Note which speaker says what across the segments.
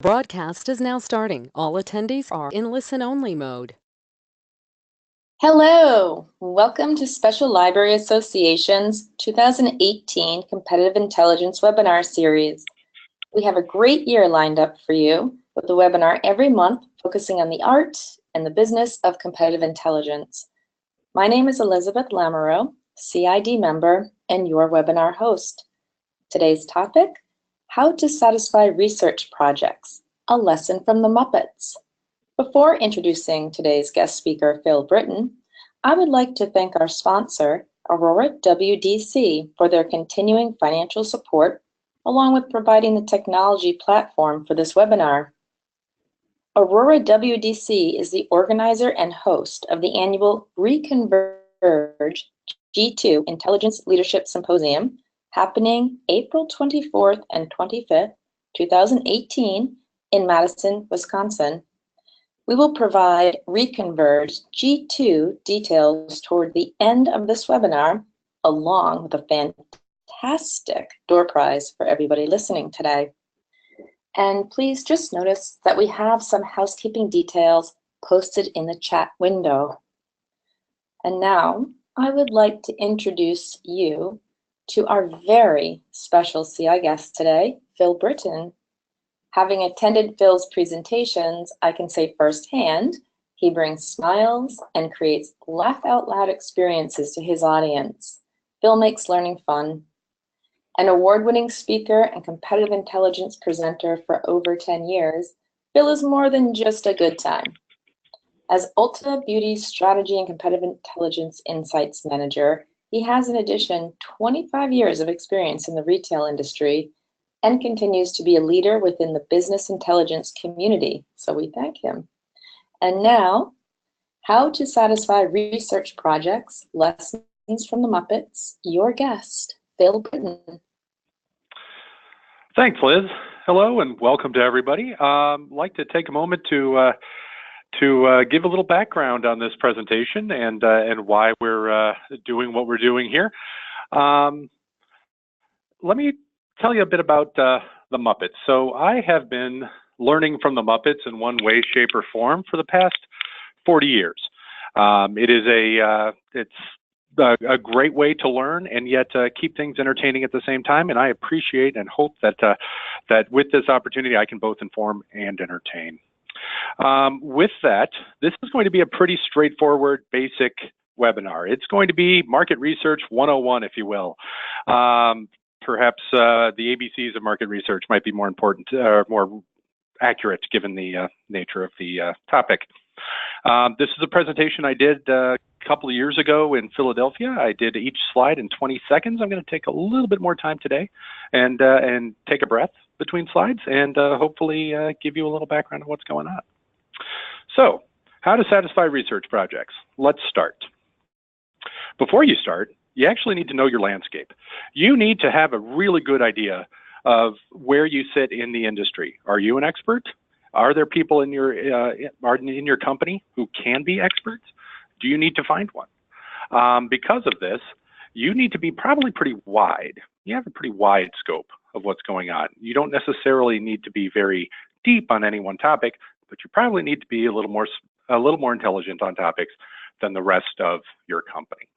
Speaker 1: Broadcast is now starting. All attendees are in listen-only mode.
Speaker 2: Hello, welcome to Special Library Association's 2018 Competitive Intelligence webinar series. We have a great year lined up for you with a webinar every month focusing on the art and the business of competitive intelligence. My name is Elizabeth Lamoureux, CID member and your webinar host. Today's topic, how to satisfy research projects, a lesson from the Muppets. Before introducing today's guest speaker, Phil Britton, I would like to thank our sponsor, Aurora WDC, for their continuing financial support, along with providing the technology platform for this webinar. Aurora WDC is the organizer and host of the annual Reconverge G2 Intelligence Leadership Symposium, happening April 24th and 25th, 2018, in Madison, Wisconsin. We will provide Reconverge G2 details toward the end of this webinar, along with a fantastic door prize for everybody listening today. And please just notice that we have some housekeeping details posted in the chat window. And now I would like to introduce you to our very special CI guest today, Phil Britton. Having attended Phil's presentations, I can say firsthand, he brings smiles and creates laugh-out-loud experiences to his audience. Phil makes learning fun. An award-winning speaker and competitive intelligence presenter for over 10 years, Phil is more than just a good time. As Ulta Beauty's Strategy and Competitive Intelligence Insights Manager, he has in addition 25 years of experience in the retail industry and continues to be a leader within the business intelligence community, so we thank him. And now, how to satisfy research projects, lessons from the Muppets, your guest, Phil Britton.
Speaker 3: Thanks, Liz. Hello and welcome to everybody. I'd like to take a moment to give a little background on this presentation and why we're doing what we're doing here. Let me tell you a bit about the Muppets. So I have been learning from the Muppets in one way, shape, or form for the past 40 years. It's a great way to learn and yet keep things entertaining at the same time. And I appreciate and hope that that with this opportunity, I can both inform and entertain. With that, this is going to be a pretty straightforward, basic webinar. It's going to be market research 101, if you will. Perhaps the ABCs of market research might be more important or more accurate given the nature of the topic. This is a presentation I did a couple of years ago in Philadelphia. I did each slide in 20 seconds. I'm going to take a little bit more time today and take a breath between slides and hopefully give you a little background on what's going on. So, how to satisfy research projects. Let's start. Before you start, you actually need to know your landscape. You need to have a really good idea of where you sit in the industry. Are you an expert? Are there people in your company who can be experts? Do you need to find one? Because of this, you need to be probably pretty wide. You have a pretty wide scope of what's going on. You don't necessarily need to be very deep on any one topic, but you probably need to be a little more intelligent on topics than the rest of your company.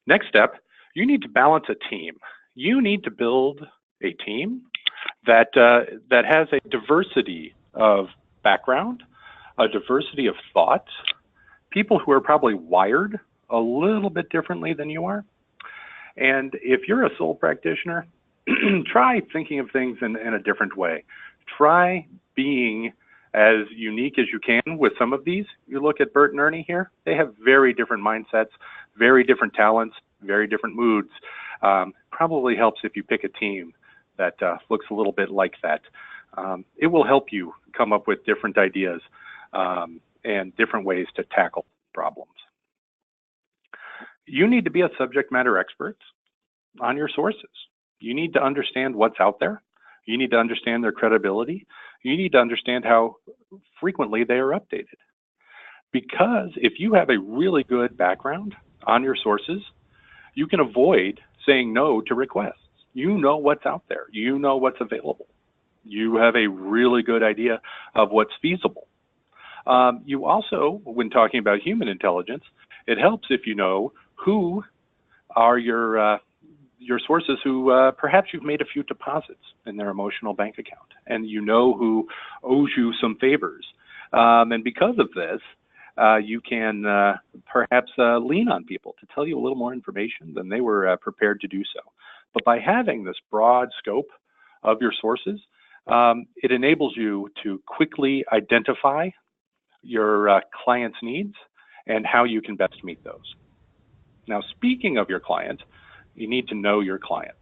Speaker 3: Next step, you need to balance a team. You need to build a team that has a diversity of background, a diversity of thought, people who are probably wired a little bit differently than you are. And if you're a sole practitioner, try thinking of things in a different way. Try being as unique as you can with some of these. You look at Bert and Ernie here, they have very different mindsets, very different talents, very different moods. Probably helps if you pick a team that looks a little bit like that. It will help you come up with different ideas and different ways to tackle problems. You need to be a subject matter expert on your sources. You need to understand what's out there. You need to understand their credibility. You need to understand how frequently they are updated. Because if you have a really good background on your sources, you can avoid saying no to requests. You know what's out there. You know what's available. You have a really good idea of what's feasible. You also, when talking about human intelligence, it helps if you know who are your sources who perhaps you've made a few deposits in their emotional bank account, and you know who owes you some favors. And because of this, you can perhaps lean on people to tell you a little more information than they were prepared to do so. But by having this broad scope of your sources, it enables you to quickly identify your client's needs and how you can best meet those. Now, speaking of your client, you need to know your client.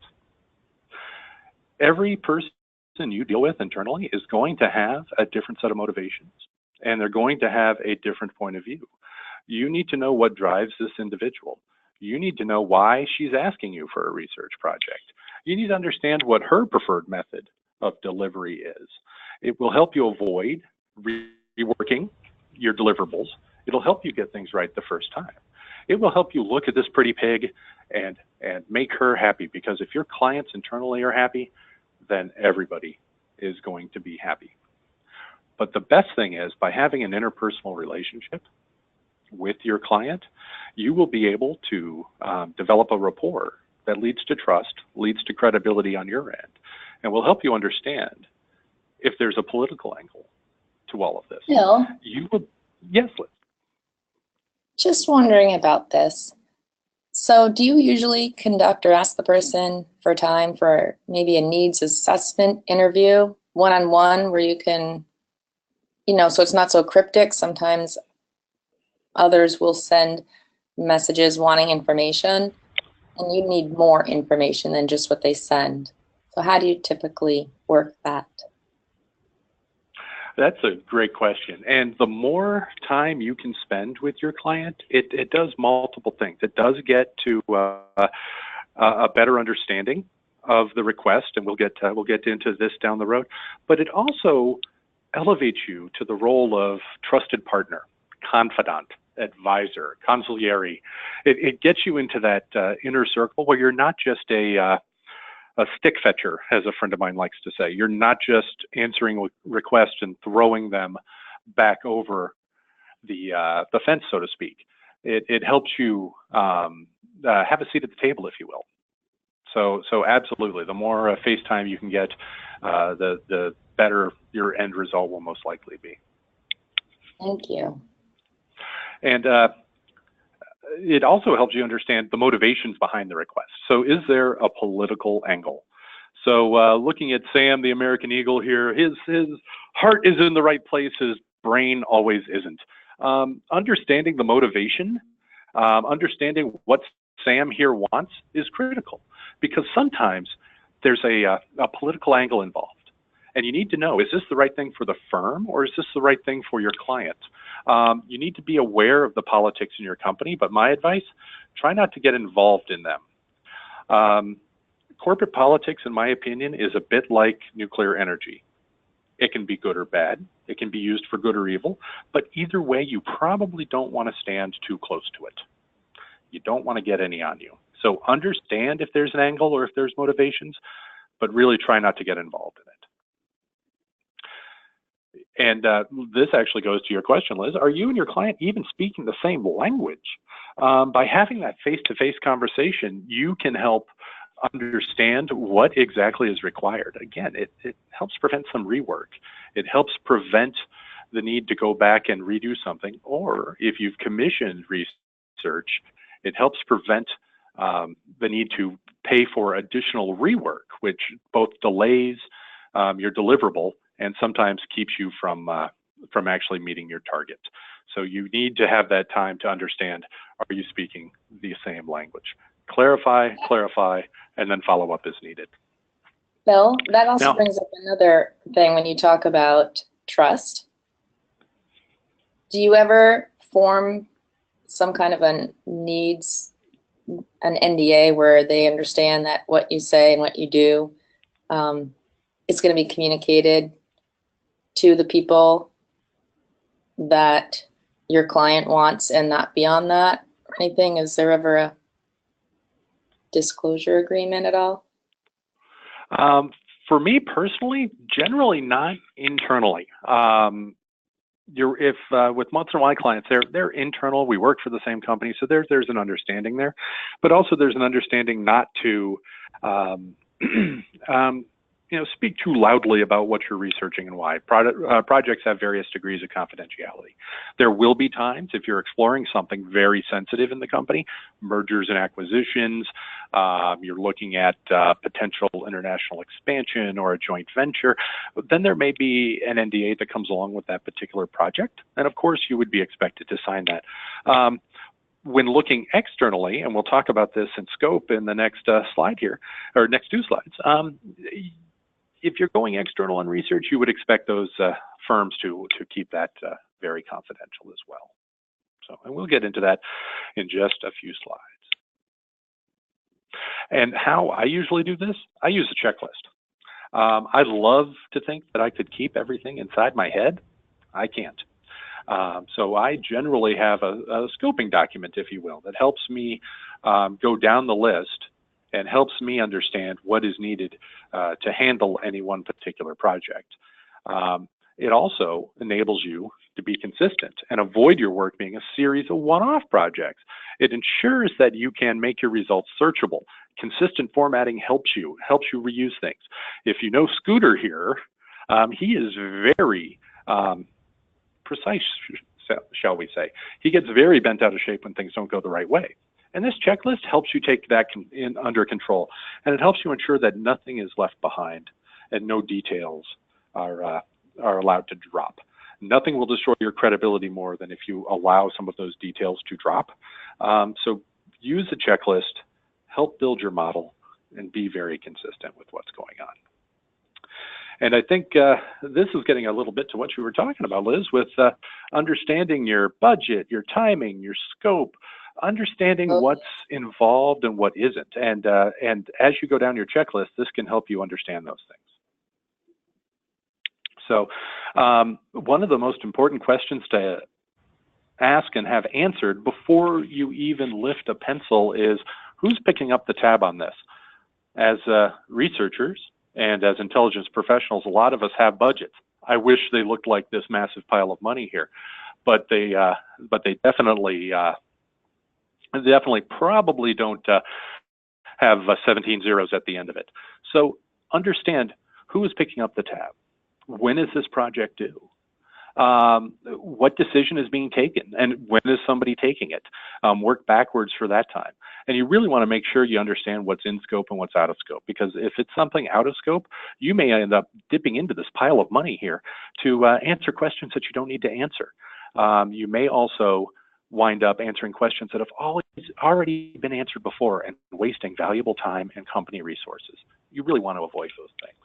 Speaker 3: Every person you deal with internally is going to have a different set of motivations, and they're going to have a different point of view. You need to know what drives this individual. You need to know why she's asking you for a research project. You need to understand what her preferred method of delivery is. It will help you avoid reworking your deliverables. It'll help you get things right the first time. It will help you look at this pretty pig and make her happy, because if your clients internally are happy, then everybody is going to be happy. But the best thing is, by having an interpersonal relationship with your client, you will be able to develop a rapport that leads to trust, leads to credibility on your end, and will help you understand if there's a political angle to all of this.
Speaker 2: Bill,
Speaker 3: You will, yes, Liz.
Speaker 2: just wondering about this. So do you usually conduct or ask the person for time for maybe a needs assessment interview, one-on-one, where you can, so it's not so cryptic? Sometimes others will send messages wanting information, and you need more information than just what they send. So how do you typically work that?
Speaker 3: That's a great question. And the more time you can spend with your client, it does multiple things. It does get to a better understanding of the request, and we'll get into this down the road. But it also elevates you to the role of trusted partner, confidant, advisor, consigliere. It gets you into that inner circle where you're not just a stick fetcher, as a friend of mine likes to say. You're not just answering requests and throwing them back over the fence, so to speak. It helps you have a seat at the table, if you will. So absolutely, the more face time you can get, the better your end result will most likely be.
Speaker 2: Thank you.
Speaker 3: And it also helps you understand the motivations behind the request. So is there a political angle? So looking at Sam, the American Eagle here, his heart is in the right place, his brain always isn't. Understanding the motivation, understanding what Sam here wants is critical, because sometimes there's a political angle involved. And you need to know, is this the right thing for the firm, or is this the right thing for your client? You need to be aware of the politics in your company, but my advice, try not to get involved in them. Corporate politics, in my opinion, is a bit like nuclear energy. It can be good or bad. It can be used for good or evil, but either way, you probably don't want to stand too close to it. You don't want to get any on you. So understand if there's an angle or if there's motivations, but really try not to get involved in it. And this actually goes to your question, Liz. Are you and your client even speaking the same language? By having that face-to-face conversation, you can help understand what exactly is required. Again, it helps prevent some rework. It helps prevent the need to go back and redo something. Or if you've commissioned research, it helps prevent the need to pay for additional rework, which both delays your deliverable and sometimes keeps you from actually meeting your target. So you need to have that time to understand, are you speaking the same language? Clarify, and then follow up as needed.
Speaker 2: Bill, that also brings up another thing when you talk about trust. Do you ever form some kind of an NDA where they understand that what you say and what you do is going to be communicated to the people that your client wants and not beyond that or anything? Is there ever a disclosure agreement at all?
Speaker 3: For me personally, generally not internally. With most of my clients, they're internal. We work for the same company, so there's an understanding there, but also there's an understanding not to speak too loudly about what you're researching and why. Projects have various degrees of confidentiality. There will be times if you're exploring something very sensitive in the company, mergers and acquisitions, you're looking at potential international expansion or a joint venture, then there may be an NDA that comes along with that particular project. And of course, you would be expected to sign that. When looking externally, and we'll talk about this in scope in the next slide here, or next two slides, if you're going external on research, you would expect those firms to keep that very confidential as well. So, and we'll get into that in just a few slides. And how I usually do this, I use a checklist. I'd love to think that I could keep everything inside my head. I can't. So I generally have a scoping document, if you will, that helps me go down the list and helps me understand what is needed to handle any one particular project. It also enables you to be consistent and avoid your work being a series of one-off projects. It ensures that you can make your results searchable. Consistent formatting helps you reuse things. If you know Scooter here, he is very precise, shall we say. He gets very bent out of shape when things don't go the right way. And this checklist helps you take that under control, and it helps you ensure that nothing is left behind and no details are allowed to drop. Nothing will destroy your credibility more than if you allow some of those details to drop. So use a checklist, help build your model, and be very consistent with what's going on. And I think this is getting a little bit to what you were talking about, Liz, with understanding your budget, your timing, your scope, understanding what's involved and what isn't. And as you go down your checklist, this can help you understand those things. So one of the most important questions to ask and have answered before you even lift a pencil is, who's picking up the tab on this? As researchers and as intelligence professionals, a lot of us have budgets. I wish they looked like this massive pile of money here, but they definitely probably don't have 17 zeros at the end of it. So understand who is picking up the tab. When is this project due? What decision is being taken, and when is somebody taking it? Work backwards for that time. And you really want to make sure you understand what's in scope and what's out of scope, because if it's something out of scope, you may end up dipping into this pile of money here to answer questions that you don't need to answer. You may also wind up answering questions that have already been answered before and wasting valuable time and company resources. You really want to avoid those things.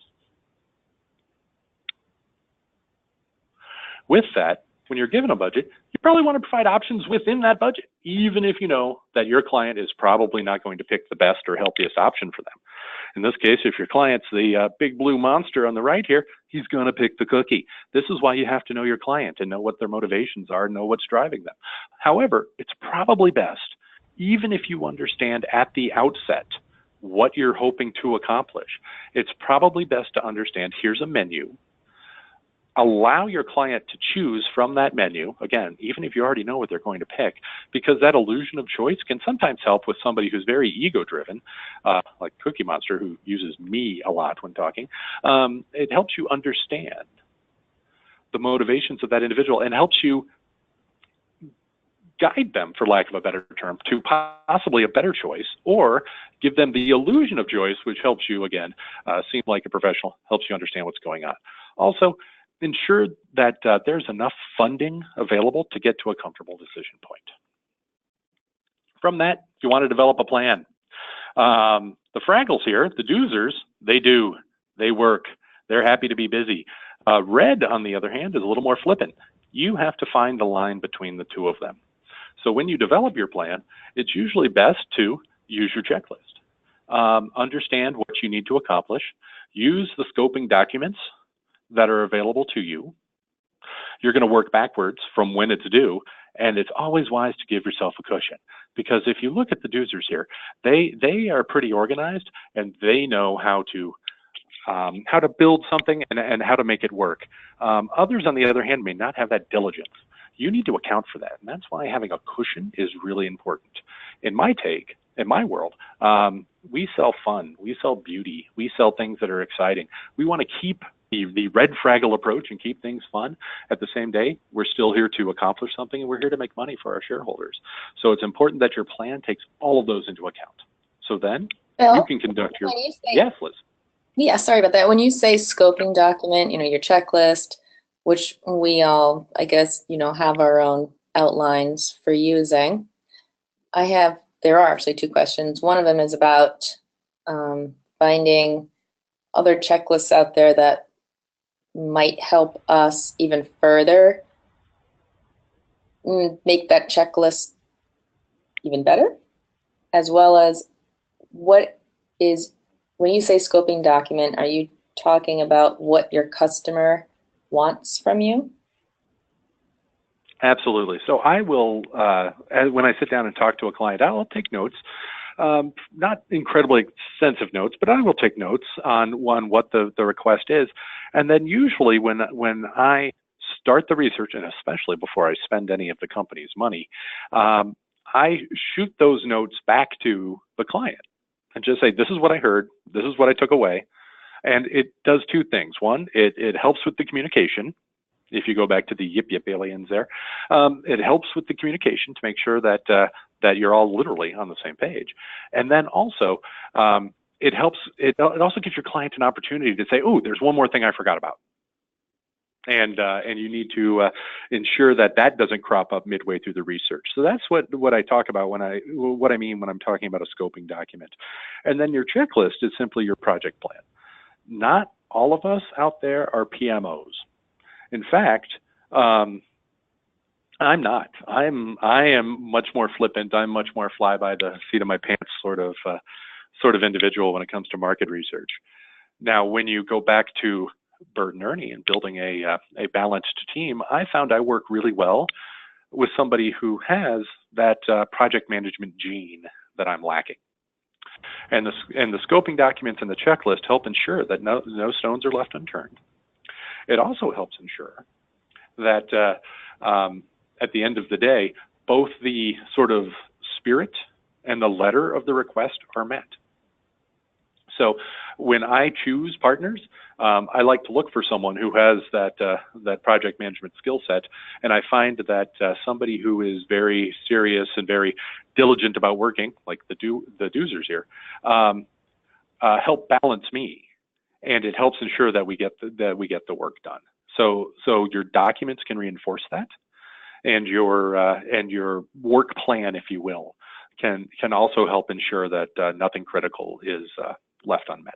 Speaker 3: With that, when you're given a budget, you probably want to provide options within that budget, even if you know that your client is probably not going to pick the best or healthiest option for them. In this case, if your client's the big blue monster on the right here, he's going to pick the cookie. This is why you have to know your client and know what their motivations are, know what's driving them. However, it's probably best, even if you understand at the outset what you're hoping to accomplish, it's probably best to understand, here's a menu. Allow your client to choose from that menu, again, even if you already know what they're going to pick, because that illusion of choice can sometimes help with somebody who's very ego-driven, like Cookie Monster, who uses me a lot when talking. It helps you understand the motivations of that individual and helps you guide them, for lack of a better term, to possibly a better choice, or give them the illusion of choice, which helps you, again, seem like a professional, helps you understand what's going on. Also, ensure that there's enough funding available to get to a comfortable decision point. From that, you want to develop a plan. The Fraggles here, the doozers, they work, they're happy to be busy. Red, on the other hand, is a little more flippant. You have to find the line between the two of them. So when you develop your plan, it's usually best to use your checklist. Understand what you need to accomplish. Use the scoping documents that are available to you. You're going to work backwards from when it's due, and it's always wise to give yourself a cushion, because if you look at the doozers here, they are pretty organized, and they know how to how to build something and how to make it work. Others, on the other hand, may not have that diligence. You need to account for that, and that's why having a cushion is really important. In my world, we sell fun, we sell beauty, we sell things that are exciting. We want to keep the red fraggle approach and keep things fun. At the same day, we're still here to accomplish something, and we're here to make money for our shareholders. So it's important that your plan takes all of those into account. So then you can conduct your, yes, Liz.
Speaker 2: Yeah, sorry about that. When you say scoping document, your checklist, which we all, I guess, have our own outlines for using. There are actually two questions. One of them is about finding other checklists out there that might help us even further make that checklist even better, as well as when you say scoping document, are you talking about what your customer wants from you?
Speaker 3: Absolutely. So I will, when I sit down and talk to a client, I'll take notes, not incredibly extensive notes, but I will take notes on what the request is. And then usually when I start the research, and especially before I spend any of the company's money, I shoot those notes back to the client and just say, this is what I heard, this is what I took away. And it does two things. One, it helps with the communication. If you go back to the yip aliens there, it helps with the communication to make sure that that you're all literally on the same page. And then also, it helps. It also gives your client an opportunity to say, "Oh, there's one more thing I forgot about," and you need to ensure that that doesn't crop up midway through the research. So that's what I talk about when I mean when I'm talking about a scoping document. And then your checklist is simply your project plan. Not all of us out there are PMOs. In fact, I'm not. I am much more flippant. I'm much more fly by the seat of my pants sort of individual when it comes to market research. Now, when you go back to Bert and Ernie and building a balanced team, I found I work really well with somebody who has that project management gene that I'm lacking. And the scoping documents and the checklist help ensure that no stones are left unturned. It also helps ensure that at the end of the day, both the sort of spirit and the letter of the request are met. So when I choose partners, I like to look for someone who has that project management skill set, and I find that somebody who is very serious and very diligent about working, like the doozers here, help balance me, and it helps ensure that we get the work done. So your documents can reinforce that, and your work plan, if you will, can also help ensure that nothing critical is left unmet.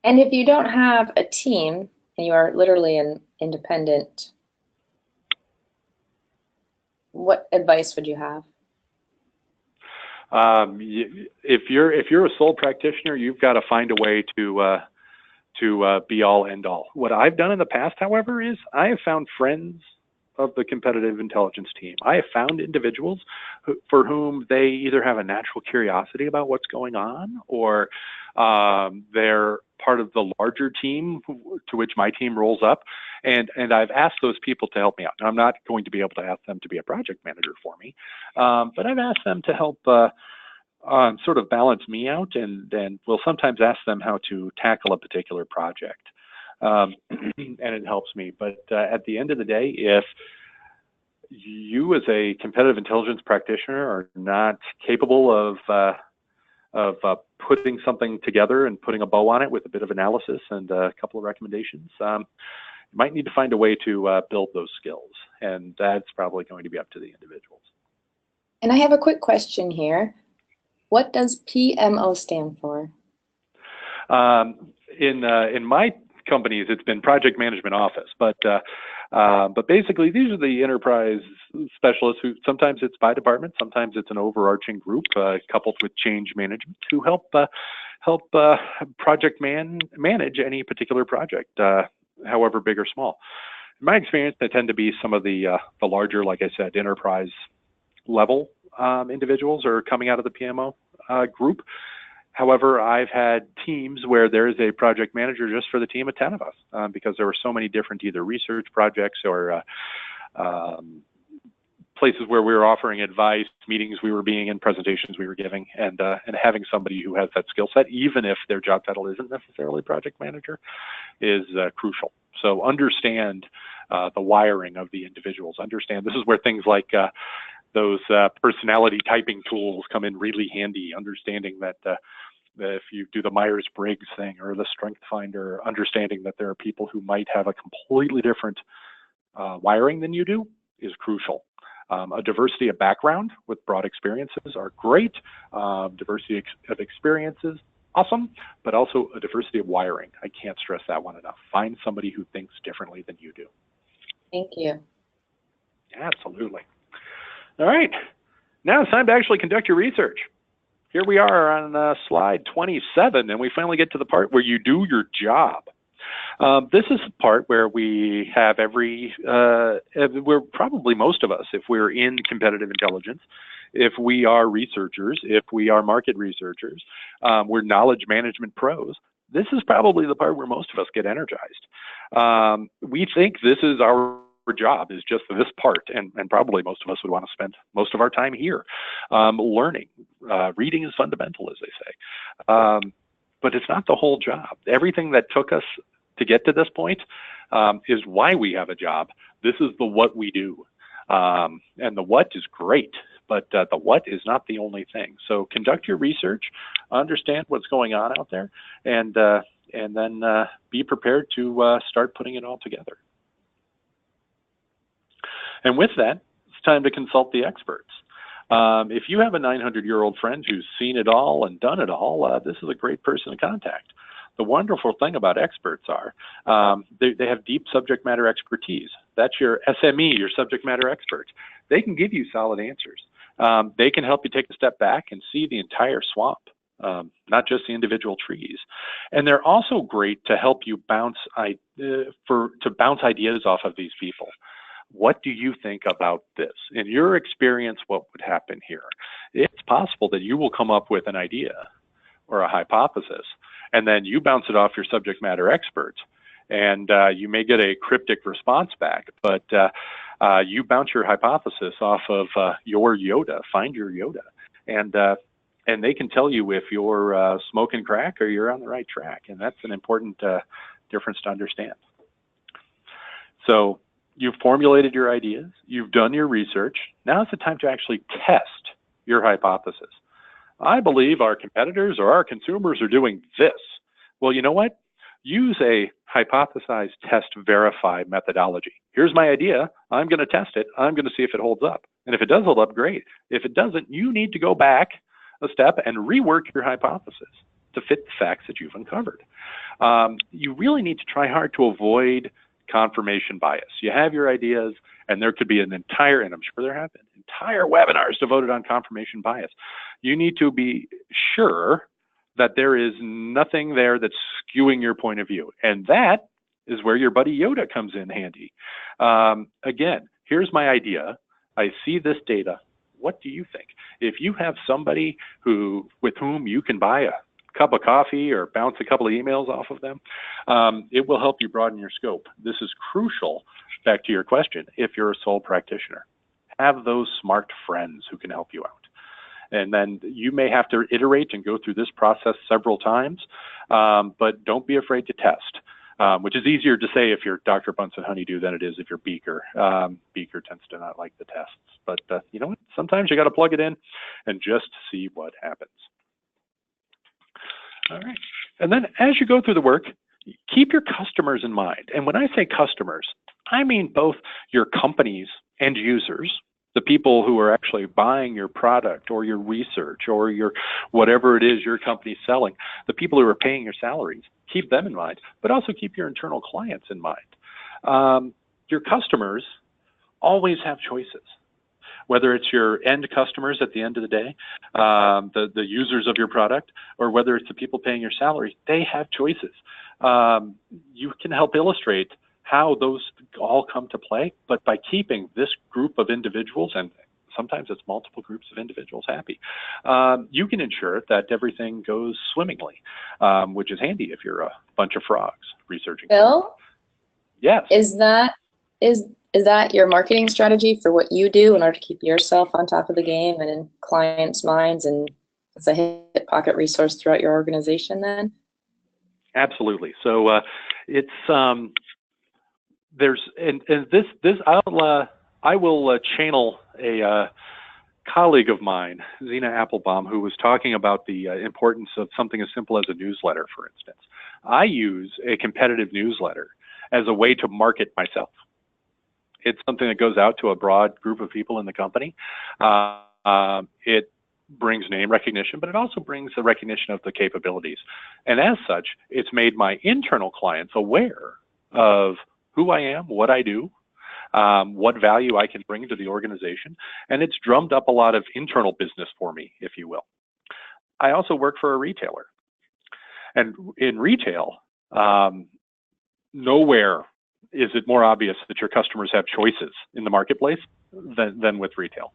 Speaker 2: And if you don't have a team and you are literally an independent, what advice would you have?
Speaker 3: If you're a sole practitioner, you've got to find a way to be all end all. What I've done in the past, however, is I have found friends of the competitive intelligence team. I have found individuals for whom they either have a natural curiosity about what's going on, or they're part of the larger team to which my team rolls up, and I've asked those people to help me out. Now, I'm not going to be able to ask them to be a project manager for me, but I've asked them to help sort of balance me out, and we'll sometimes ask them how to tackle a particular project. And it helps me. But at the end of the day, if you as a competitive intelligence practitioner are not capable of putting something together and putting a bow on it with a bit of analysis and a couple of recommendations, you might need to find a way to build those skills. And that's probably going to be up to the individuals.
Speaker 2: And I have a quick question here. What does PMO stand for?
Speaker 3: In my companies, it's been Project Management Office, but basically these are the enterprise specialists who sometimes it's by department, sometimes it's an overarching group coupled with change management who help project manage any particular project, however big or small. In my experience, they tend to be some of the larger, like I said, enterprise level individuals are coming out of the PMO group. However, I've had teams where there is a project manager just for the team of 10 of us because there were so many different either research projects or places where we were offering advice, meetings we were being in, presentations we were giving, and having somebody who has that skill set, even if their job title isn't necessarily project manager, is crucial. So understand the wiring of the individuals. Understand this is where things like those personality typing tools come in really handy. Understanding that if you do the Myers-Briggs thing or the Strength Finder, understanding that there are people who might have a completely different wiring than you do is crucial. A diversity of background with broad experiences are great. Diversity of experiences, awesome, but also a diversity of wiring. I can't stress that one enough. Find somebody who thinks differently than you do.
Speaker 2: Thank you.
Speaker 3: Absolutely. All right, now it's time to actually conduct your research. Here we are on slide 27, and we finally get to the part where you do your job. This is the part where we have we're probably most of us, if we're in competitive intelligence, if we are researchers, if we are market researchers, we're knowledge management pros. This is probably the part where most of us get energized. We think this is our job, is just this part, and probably most of us would want to spend most of our time here learning. Reading is fundamental, as they say. But it's not the whole job. Everything that took us to get to this point is why we have a job. This is the what we do. And the what is great, but the what is not the only thing. So conduct your research, understand what's going on out there, and then be prepared to start putting it all together. And with that, it's time to consult the experts. If you have a 900-year-old friend who's seen it all and done it all, this is a great person to contact. The wonderful thing about experts are they have deep subject matter expertise. That's your SME, your subject matter expert. They can give you solid answers. They can help you take a step back and see the entire swamp, not just the individual trees. And they're also great to help you bounce ideas off of these people. What do you think about this? In your experience, what would happen here? It's possible that you will come up with an idea or a hypothesis, and then you bounce it off your subject matter expert, and you may get a cryptic response back, but you bounce your hypothesis off of your Yoda. Find your Yoda, and they can tell you if you're smoking crack or you're on the right track, and that's an important difference to understand. So you've formulated your ideas, you've done your research. Now is the time to actually test your hypothesis. I believe our competitors or our consumers are doing this. Well, you know what? Use a hypothesize, test, verify methodology. Here's my idea. I'm going to test it. I'm going to see if it holds up. And if it does hold up, great. If it doesn't, you need to go back a step and rework your hypothesis to fit the facts that you've uncovered. You really need to try hard to avoid confirmation bias. You have your ideas, and there could be an entire, and I'm sure there have been, entire webinars devoted on confirmation bias. You need to be sure that there is nothing there that's skewing your point of view. And that is where your buddy Yoda comes in handy. Again, here's my idea. I see this data. What do you think? If you have somebody with whom you can buy a cup of coffee or bounce a couple of emails off of them, it will help you broaden your scope. This is crucial, back to your question, if you're a sole practitioner. Have those smart friends who can help you out. And then you may have to iterate and go through this process several times, but don't be afraid to test, which is easier to say if you're Dr. Bunsen Honeydew than it is if you're Beaker. Beaker tends to not like the tests, but you know what? Sometimes you got to plug it in and just see what happens. All right. And then as you go through the work, keep your customers in mind. And when I say customers, I mean both your company's end users, the people who are actually buying your product or your research or your whatever it is your company's selling, the people who are paying your salaries, keep them in mind, but also keep your internal clients in mind. Your customers always have choices. Whether it's your end customers at the end of the day, the users of your product, or whether it's the people paying your salary, they have choices. You can help illustrate how those all come to play, but by keeping this group of individuals, and sometimes it's multiple groups of individuals happy. You can ensure that everything goes swimmingly, which is handy if you're a bunch of frogs researching.
Speaker 2: Bill?
Speaker 3: Yes.
Speaker 2: Is that your marketing strategy for what you do in order to keep yourself on top of the game and in clients' minds, and it's a hip pocket resource throughout your organization then?
Speaker 3: Absolutely. So it's there's and this I will channel a colleague of mine, Zena Applebaum, who was talking about the importance of something as simple as a newsletter, for instance. I use a competitive newsletter as a way to market myself. It's something that goes out to a broad group of people in the company. It brings name recognition, but it also brings the recognition of the capabilities. And as such, it's made my internal clients aware of who I am, what I do, what value I can bring to the organization, and it's drummed up a lot of internal business for me, if you will. I also work for a retailer. And in retail, nowhere is it more obvious that your customers have choices in the marketplace than with retail.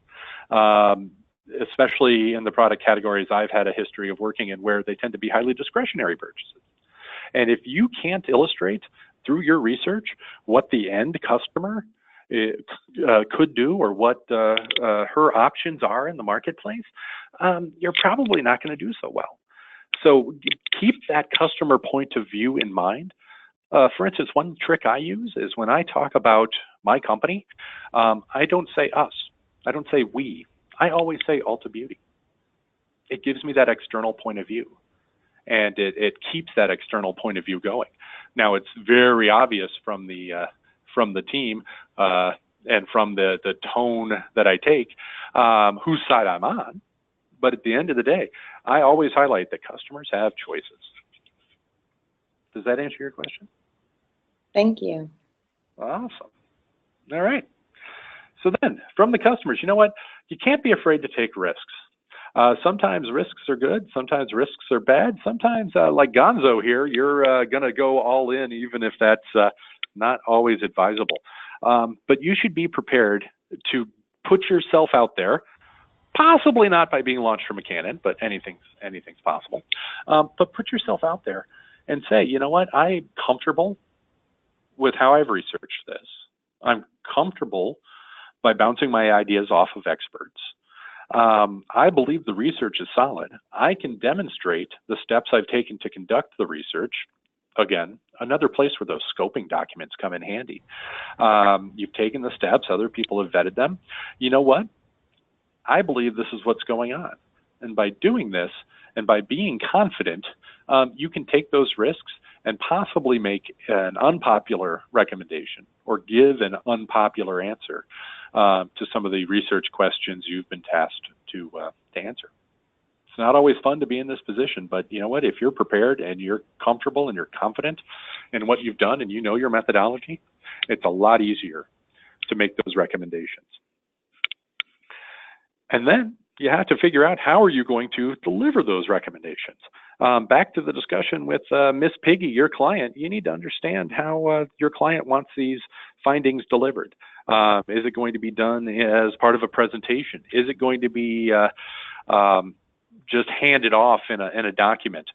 Speaker 3: Especially in the product categories I've had a history of working in, where they tend to be highly discretionary purchases. And if you can't illustrate through your research what the end customer could do, or what her options are in the marketplace, you're probably not going to do so well. So keep that customer point of view in mind. For instance, one trick I use is when I talk about my company, I don't say us. I don't say we. I always say Ulta Beauty. It gives me that external point of view, and it keeps that external point of view going. Now, it's very obvious from the team and from the tone that I take whose side I'm on. But at the end of the day, I always highlight that customers have choices. Does that answer your question?
Speaker 2: Thank you.
Speaker 3: Awesome. All right. So then, from the customers, you know what? You can't be afraid to take risks. Sometimes risks are good. Sometimes risks are bad. Sometimes, like Gonzo here, you're going to go all in, even if that's not always advisable. But you should be prepared to put yourself out there, possibly not by being launched from a cannon, but anything's possible. But put yourself out there and say, you know what? I'm comfortable with how I've researched this. I'm comfortable by bouncing my ideas off of experts. I believe the research is solid. I can demonstrate the steps I've taken to conduct the research. Again, another place where those scoping documents come in handy. You've taken the steps, other people have vetted them. You know what? I believe this is what's going on. And by doing this, and by being confident, you can take those risks and possibly make an unpopular recommendation or give an unpopular answer to some of the research questions you've been tasked to answer. It's not always fun to be in this position, but you know what? If you're prepared and you're comfortable and you're confident in what you've done and you know your methodology, it's a lot easier to make those recommendations. And then you have to figure out, how are you going to deliver those recommendations? Back to the discussion with Miss Piggy, your client, you need to understand how your client wants these findings delivered. Is it going to be done as part of a presentation? Is it going to be just handed off in a document?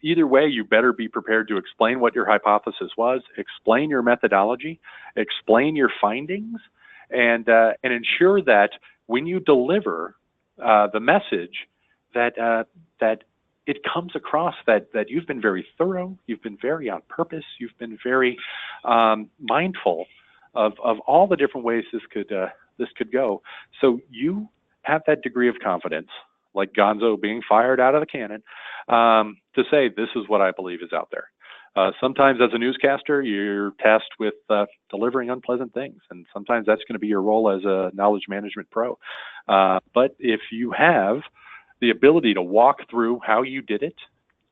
Speaker 3: Either way, you better be prepared to explain what your hypothesis was, explain your methodology, explain your findings, and ensure that when you deliver the message, that it comes across that you've been very thorough, you've been very on purpose, you've been very mindful of all the different ways this could go. So you have that degree of confidence, like Gonzo being fired out of the cannon, to say, this is what I believe is out there. Sometimes as a newscaster, you're tasked with delivering unpleasant things, and sometimes that's going to be your role as a knowledge management pro. But if you have the ability to walk through how you did it,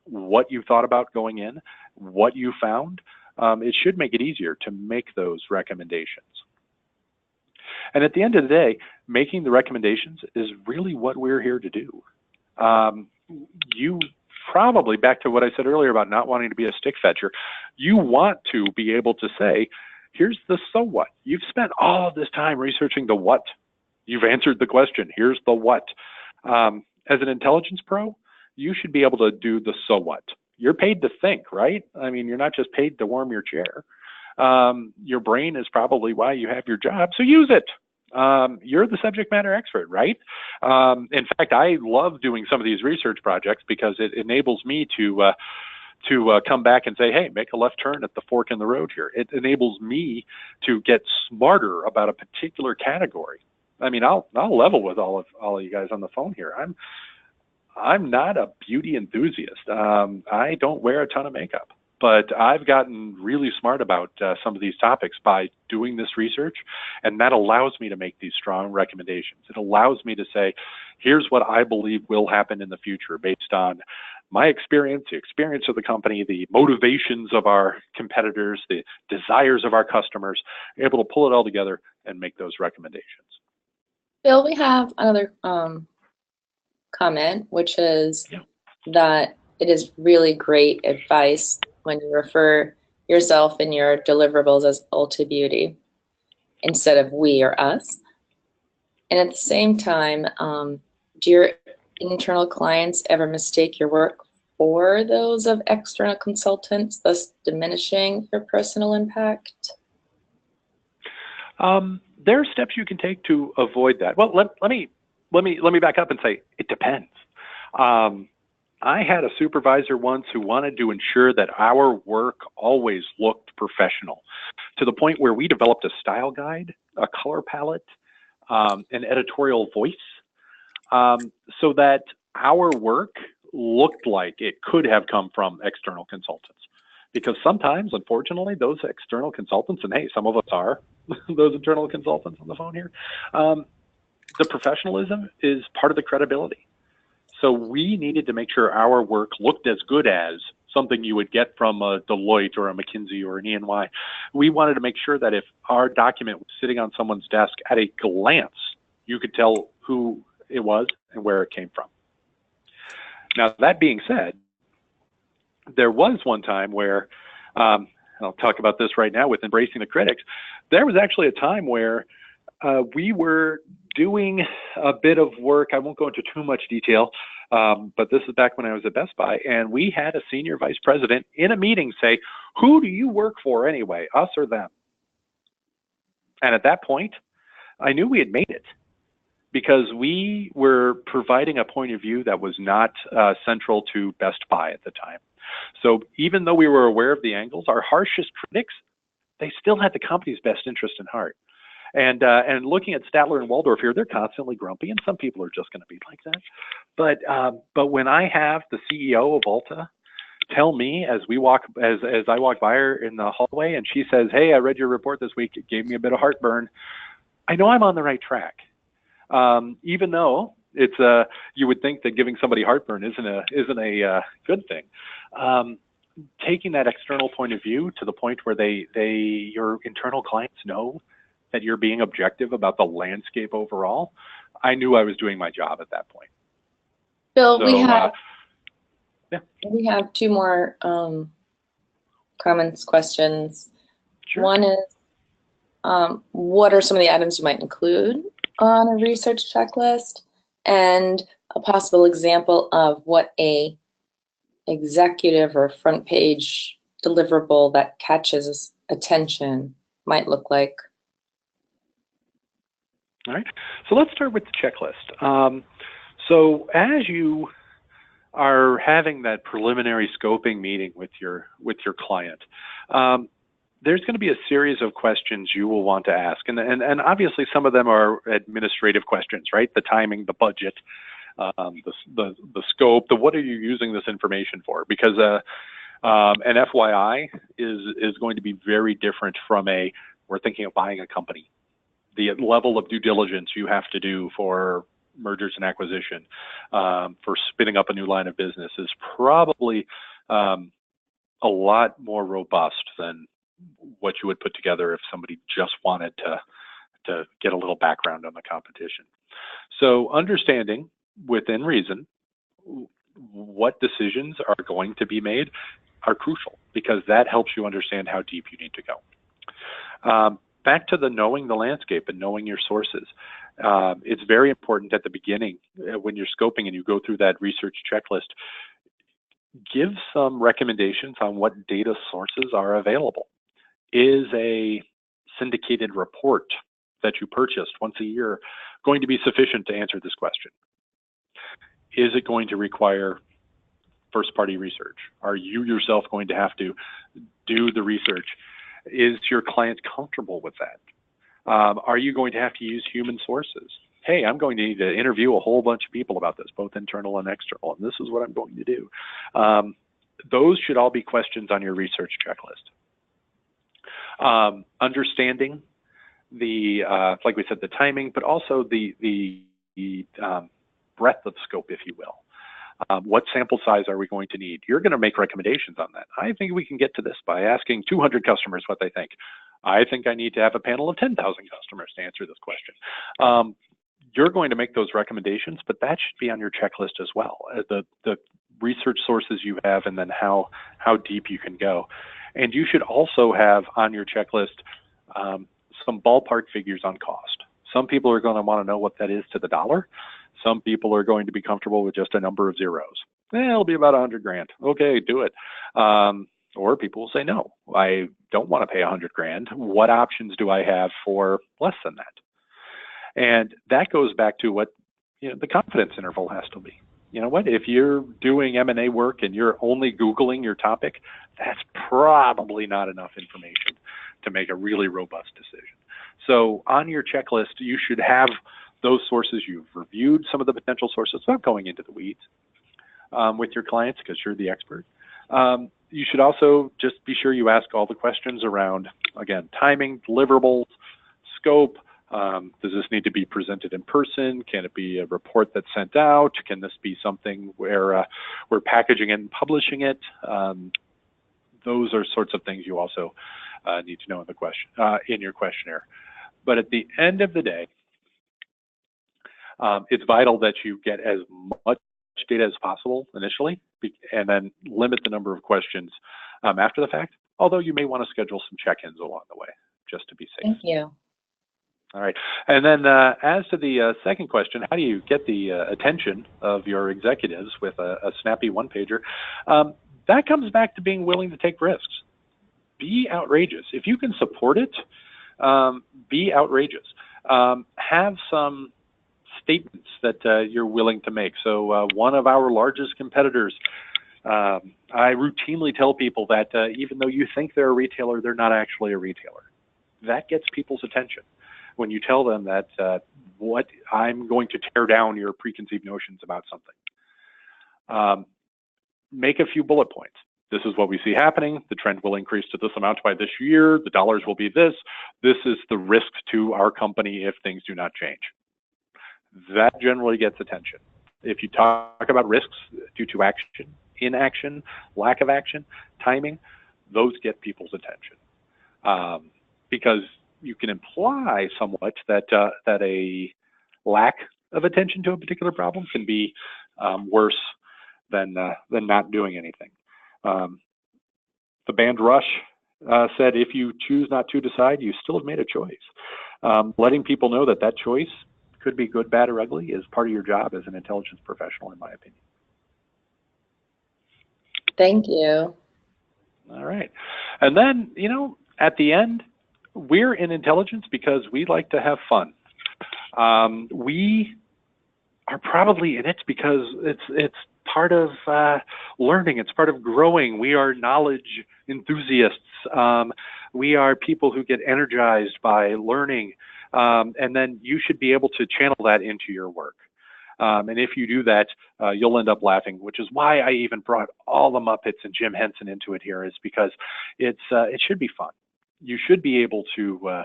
Speaker 3: what you thought about going in, what you found, it should make it easier to make those recommendations. And at the end of the day, making the recommendations is really what we're here to do. You probably, back to what I said earlier about not wanting to be a stick fetcher, you want to be able to say, here's the so what. You've spent all of this time researching the what You've answered the question. Here's the what. As an intelligence pro, you should be able to do the so what. You're paid to think, right? I mean, you're not just paid to warm your chair. Your brain is probably why you have your job, so use it. You're the subject matter expert, right? In fact, I love doing some of these research projects because it enables me to come back and say, hey, make a left turn at the fork in the road here. It enables me to get smarter about a particular category. I mean, I'll level with all of you guys on the phone here. I'm not a beauty enthusiast. I don't wear a ton of makeup, but I've gotten really smart about some of these topics by doing this research, and that allows me to make these strong recommendations. It allows me to say, here's what I believe will happen in the future based on my experience, the experience of the company, the motivations of our competitors, the desires of our customers, able to pull it all together and make those recommendations.
Speaker 2: Bill, we have another comment, which is that it is really great advice when you refer yourself and your deliverables as Ulta Beauty instead of we or us. And at the same time, do your internal clients ever mistake your work for those of external consultants, thus diminishing your personal impact?
Speaker 3: There are steps you can take to avoid that. Well, let me back up and say it depends. I had a supervisor once who wanted to ensure that our work always looked professional, to the point where we developed a style guide, a color palette, an editorial voice, so that our work looked like it could have come from external consultants. Because sometimes, unfortunately, those external consultants, and hey, some of us are those internal consultants on the phone here, the professionalism is part of the credibility. So we needed to make sure our work looked as good as something you would get from a Deloitte or a McKinsey or an E&Y. We wanted to make sure that if our document was sitting on someone's desk, at a glance, you could tell who it was and where it came from. Now, that being said, there was one time where, I'll talk about this right now with embracing the critics, there was actually a time where we were doing a bit of work. I won't go into too much detail, but this is back when I was at Best Buy, and we had a senior vice president in a meeting say, who do you work for anyway, us or them? And at that point, I knew we had made it, because we were providing a point of view that was not central to Best Buy at the time. So even though we were aware of the angles, our harshest critics, they still had the company's best interest in heart. And looking at Statler and Waldorf here, they're constantly grumpy, and some people are just going to be like that. But when I have the CEO of Ulta tell me as I walk by her in the hallway, and she says, "Hey, I read your report this week. It gave me a bit of heartburn," I know I'm on the right track. Even though it's you would think that giving somebody heartburn isn't a good thing. Taking that external point of view to the point where your internal clients know that you're being objective about the landscape overall, I knew I was doing my job at that point.
Speaker 2: Bill,
Speaker 3: So,
Speaker 2: we have two more comments, questions.
Speaker 3: Sure.
Speaker 2: One is, what are some of the items you might include on a research checklist, and a possible example of what a executive or front page deliverable that catches attention might look like?
Speaker 3: All right, so let's start with the checklist. So as you are having that preliminary scoping meeting with your client, there's going to be a series of questions you will want to ask, and obviously some of them are administrative questions, right? The timing, the budget, the scope, the what are you using this information for? Because an FYI is going to be very different from we're thinking of buying a company. The level of due diligence you have to do for mergers and acquisition, for spinning up a new line of business is probably a lot more robust than what you would put together if somebody just wanted to get a little background on the competition. So understanding within reason what decisions are going to be made are crucial, because that helps you understand how deep you need to go. back to the knowing the landscape and knowing your sources. It's very important at the beginning when you're scoping and you go through that research checklist, give some recommendations on what data sources are available. Is a syndicated report that you purchased once a year going to be sufficient to answer this question? Is it going to require first-party research? Are you yourself going to have to do the research? Is your client comfortable with that? Are you going to have to use human sources? Hey, I'm going to need to interview a whole bunch of people about this, both internal and external, and this is what I'm going to do. Those should all be questions on your research checklist. Understanding the, like we said, the timing, but also the breadth of scope, if you will. What sample size are we going to need? You're going to make recommendations on that. I think we can get to this by asking 200 customers what they think. I think I need to have a panel of 10,000 customers to answer this question. You're going to make those recommendations, but that should be on your checklist as well. The research sources you have, and then how deep you can go. And you should also have on your checklist some ballpark figures on cost. Some people are going to want to know what that is to the dollar. Some people are going to be comfortable with just a number of zeros. It'll be about 100 grand. Okay, do it. Or people will say, no, I don't want to pay 100 grand. What options do I have for less than that? And that goes back to what the confidence interval has to be. You know what? If you're doing M&A work and you're only Googling your topic, that's probably not enough information to make a really robust decision. So on your checklist, you should have those sources. You've reviewed some of the potential sources without going into the weeds with your clients because you're the expert. You should also just be sure you ask all the questions around, again, timing, deliverables, scope. Does this need to be presented in person? Can it be a report that's sent out? Can this be something where we're packaging it and publishing it? Those are sorts of things you also need to know in the question in your questionnaire. But at the end of the day, it's vital that you get as much data as possible initially, and then limit the number of questions after the fact. Although you may want to schedule some check-ins along the way, just to be safe.
Speaker 2: Thank you.
Speaker 3: All right, and then as to the second question, how do you get the attention of your executives with a snappy one-pager? That comes back to being willing to take risks. Be outrageous. If you can support it, be outrageous. Have some statements that you're willing to make. So one of our largest competitors, I routinely tell people that even though you think they're a retailer, they're not actually a retailer. That gets people's attention. When you tell them that what I'm going to tear down your preconceived notions about something. Make a few bullet points. This is what we see happening. The trend will increase to this amount by this year. The dollars will be this. This is the risk to our company if things do not change. That generally gets attention. If you talk about risks due to action, inaction, lack of action, timing, those get people's attention. Because you can imply somewhat that a lack of attention to a particular problem can be worse than not doing anything. The band Rush said, if you choose not to decide, you still have made a choice. Letting people know that that choice could be good, bad, or ugly is part of your job as an intelligence professional, in my opinion.
Speaker 2: Thank you.
Speaker 3: All right. And then, at the end, we're in intelligence because we like to have fun. We are probably in it because it's part of learning. It's part of growing. We are knowledge enthusiasts. We are people who get energized by learning. And then you should be able to channel that into your work. And if you do that, you'll end up laughing, which is why I even brought all the Muppets and Jim Henson into it here, is because it should be fun. You should be able to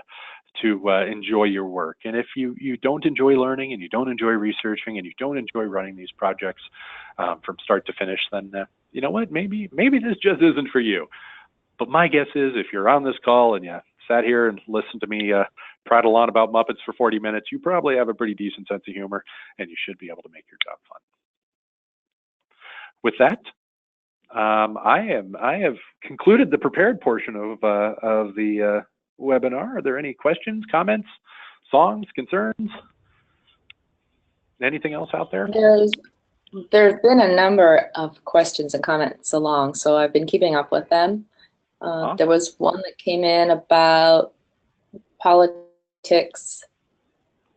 Speaker 3: enjoy your work. And if you don't enjoy learning, and you don't enjoy researching, and you don't enjoy running these projects from start to finish, then you know what? Maybe this just isn't for you. But my guess is, if you're on this call and you sat here and listened to me prattle on about Muppets for 40 minutes, you probably have a pretty decent sense of humor, and you should be able to make your job fun. With that, I have concluded the prepared portion of the webinar. Are there any questions, comments, songs, concerns? Anything else out there?
Speaker 2: There's been a number of questions and comments along, so I've been keeping up with them.
Speaker 3: Awesome.
Speaker 2: There was one that came in about politics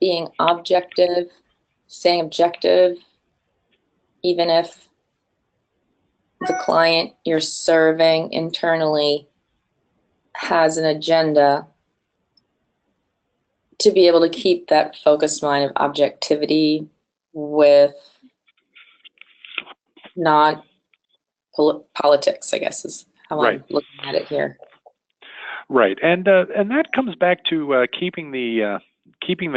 Speaker 2: being objective, staying objective, even if the client you're serving internally has an agenda, to be able to keep that focused mind of objectivity with non-politics, I guess is how
Speaker 3: Right.
Speaker 2: I'm looking at it here.
Speaker 3: Right, and that comes back to keeping the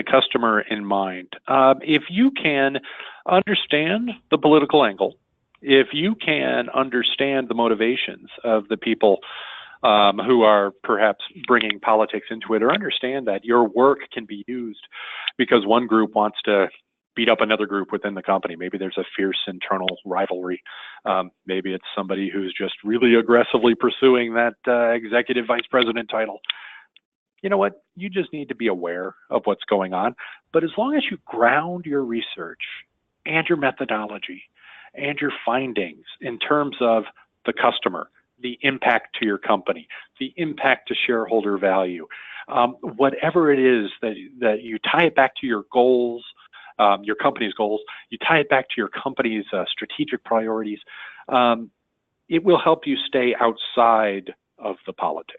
Speaker 3: customer in mind. If you can understand the political angle, if you can understand the motivations of the people who are perhaps bringing politics into it, or understand that your work can be used because one group wants to beat up another group within the company. Maybe there's a fierce internal rivalry. Maybe it's somebody who's just really aggressively pursuing that executive vice president title. You know what? You just need to be aware of what's going on. But as long as you ground your research and your methodology and your findings in terms of the customer, the impact to your company, the impact to shareholder value, whatever it is that you tie it back to your goals, your company's goals, you tie it back to your company's strategic priorities, it will help you stay outside of the politics.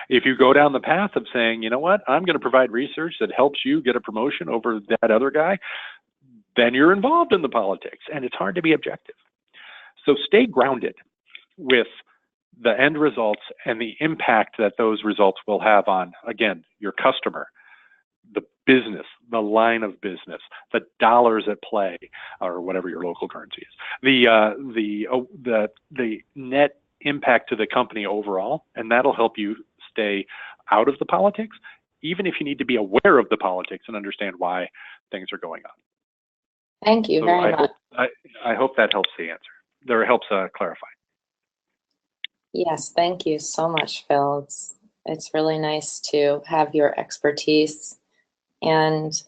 Speaker 3: If you go down the path of saying, you know what, I'm going to provide research that helps you get a promotion over that other guy, then you're involved in the politics, and it's hard to be objective. So stay grounded with the end results and the impact that those results will have on, again, your customer, the business, the line of business, the dollars at play, or whatever your local currency is, the net impact to the company overall, and that'll help you stay out of the politics, even if you need to be aware of the politics and understand why things are going on.
Speaker 2: Thank you very much.
Speaker 3: I hope that helps the answer, or helps clarify.
Speaker 2: Yes, thank you so much, Phil. It's really nice to have your expertise. And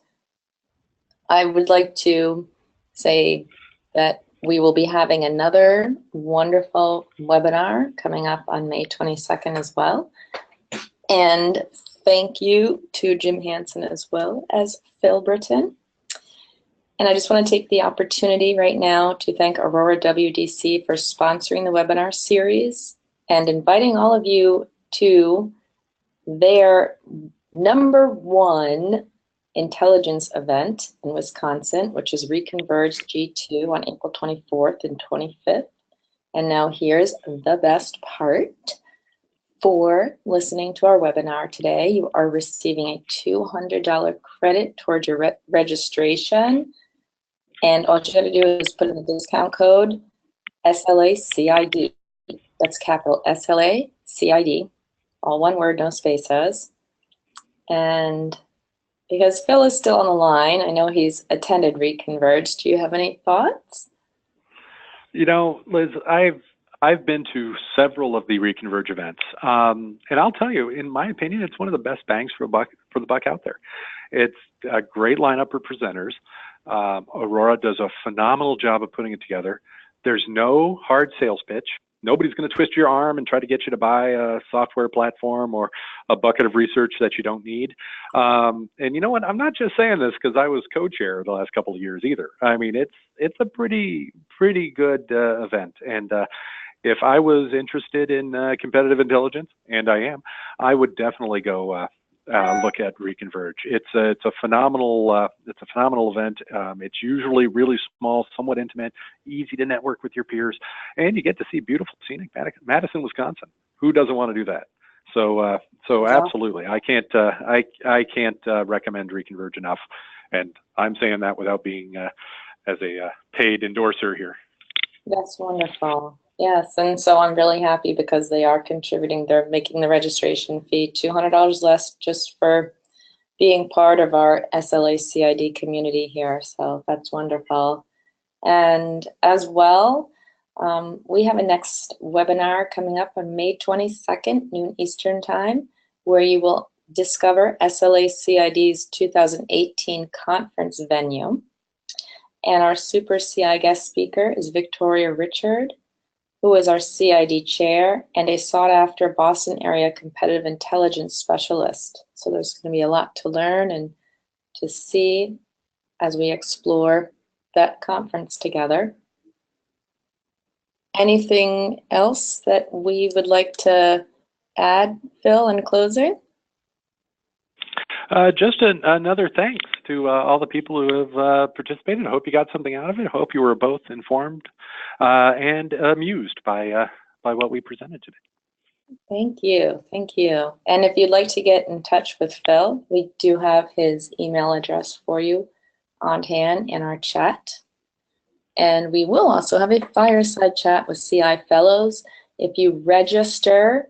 Speaker 2: I would like to say that we will be having another wonderful webinar coming up on May 22nd as well. And thank you to Jim Hansen as well as Phil Britton. And I just want to take the opportunity right now to thank Aurora WDC for sponsoring the webinar series and inviting all of you to their #1 intelligence event in Wisconsin, which is Reconverge G2 on April 24th and 25th. And now here's the best part. For listening to our webinar today, you are receiving a $200 credit towards your registration. And all you got to do is put in the discount code SLACID. That's capital SLACID, all one word, no spaces. And because Phil is still on the line, I know he's attended Reconverge. Do you have any thoughts?
Speaker 3: You know, Liz, I've been to several of the Reconverge events, and I'll tell you, in my opinion, it's one of the best bangs for the buck out there. It's a great lineup of presenters. Aurora does a phenomenal job of putting it together. There's no hard sales pitch. Nobody's going to twist your arm and try to get you to buy a software platform or a bucket of research that you don't need. And you know what? I'm not just saying this because I was co-chair the last couple of years either. I mean, it's a pretty good event. And if I was interested in competitive intelligence, and I am, I would definitely go look at Reconverge. It's a phenomenal event. It's usually really small, somewhat intimate, easy to network with your peers, and you get to see beautiful scenic Madison, Wisconsin. Who doesn't want to do that? So absolutely, I can't recommend Reconverge enough, and I'm saying that without being as a paid endorser here.
Speaker 2: That's wonderful. Yes, and so I'm really happy because they are contributing. They're making the registration fee $200 less just for being part of our SLACID community here. So that's wonderful. And as well, we have a next webinar coming up on May 22nd, noon Eastern time, where you will discover SLA-CID's 2018 conference venue. And our Super CI guest speaker is Victoria Richard, who is our CID chair and a sought-after Boston area competitive intelligence specialist. So there's going to be a lot to learn and to see as we explore that conference together. Anything else that we would like to add, Phil, in closing?
Speaker 3: Just another thanks to all the people who have participated. I hope you got something out of it. I hope you were both informed and amused by what we presented today.
Speaker 2: Thank you. Thank you. And if you'd like to get in touch with Phil, we do have his email address for you on hand in our chat. And we will also have a fireside chat with CI Fellows. If you register,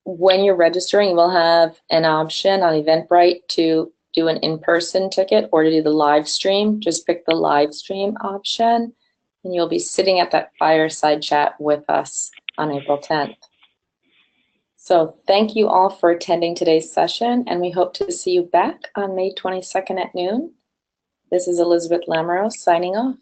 Speaker 2: when you're registering, we'll have an option on Eventbrite to do an in-person ticket or to do the live stream. Just pick the live stream option, and you'll be sitting at that fireside chat with us on April 10th. So thank you all for attending today's session, and we hope to see you back on May 22nd at noon. This is Elizabeth Lamoureux signing off.